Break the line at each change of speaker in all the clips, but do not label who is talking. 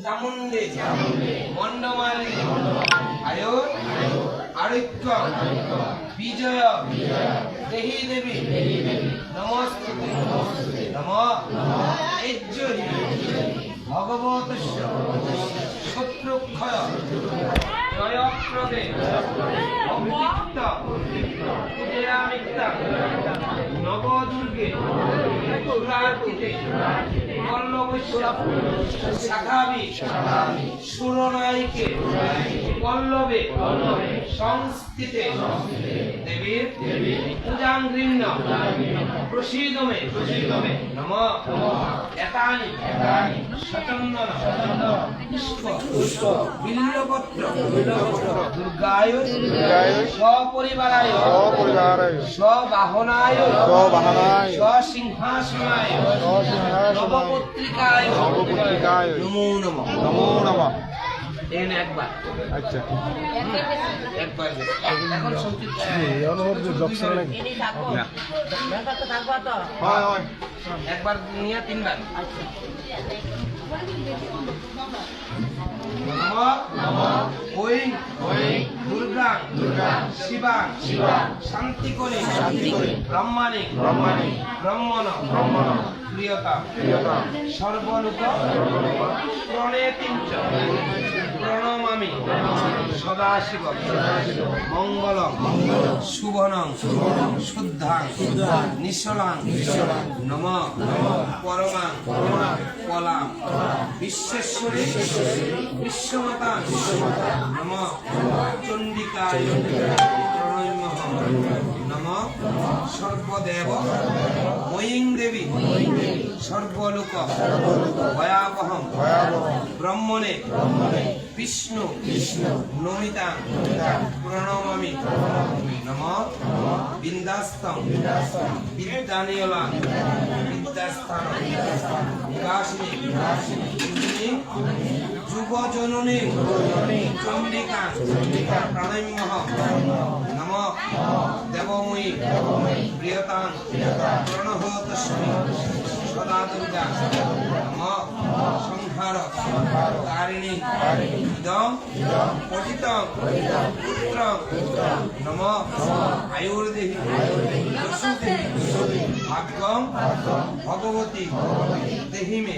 চামুণ্ডে মণ্ডমালিনী আয়ো আরোগ্য বিজয় দেহি দেবী নমস্তুতে নম এজ্জহি ভগবতস্য শত্রুক্ষয় জয়প্রদে অমৃত উদয়ামিত্তা নবদুর্গে সুরার্চিতে পল্লবস্য শাখাবি সুরনায়িকে পল্লবে সংস্থিতে দেবীর পূজাঙ্গৃহ্ণ প্রসীদমে নম এতানি সচন্দন পুষ্প বিল্লপত্র দুর্গায় সপরিবারায় সবাহনায় সসিংহাসনায় নবপত্রিকায় নমো নমঃ এন একবার
আচ্ছা
একবার এখন সংক্ষিপ্ত একবার নিয়ে তিনবার দুর্গা শিবা শান্তি করে ব্রহ্মাণী ব্রহ্মণ প্রিয়তা সর্বলোক প্রণেতিঞ্চ প্রণমামি সদাশিব মঙ্গলং শুভনং শুদ্ধাং নিঃশলাং নম পরমাং কলাং বিশ্বেশ্বরী বিশ্বমাতাং নম চণ্ডিকায় প্রণমঃ নম সর্বদেব ময়ীং দেবী সর্বলোক ভয়াবহং ব্রহ্মণে বিষ্ণু নমিতাং প্রণমামি নম বিন্দাস্তং বিদ্যানিয়লাং বিদ্যাস্থান বিকাশিনী যুগজননী চণ্ডিকা প্রণম্যঃ নম দেবময়ী প্রিয়তাং প্রণহতস্মি সদা দুর্গা নম সংহার কারিণী ইদং পতিতং পুত্রং নম আয়ুর্দেহি যশোদেহি ভাগ্যং ভগবতী দেহি মে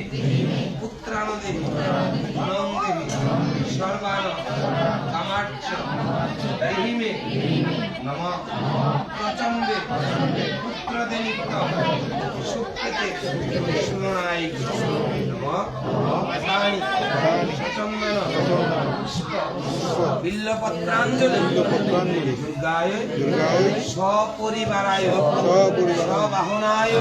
পুত্রাণদেহি ধনং দেহি সর্বাণ কামার্চ দেহি মে নম প্রচণ্ডে পুত্রদেনিত্য সুপ্তেতে সুরনায়িক নম এতানি সচন্দন বিল্লপত্রাঞ্জলি দুর্গায় সপরিবারায় সবাহনায়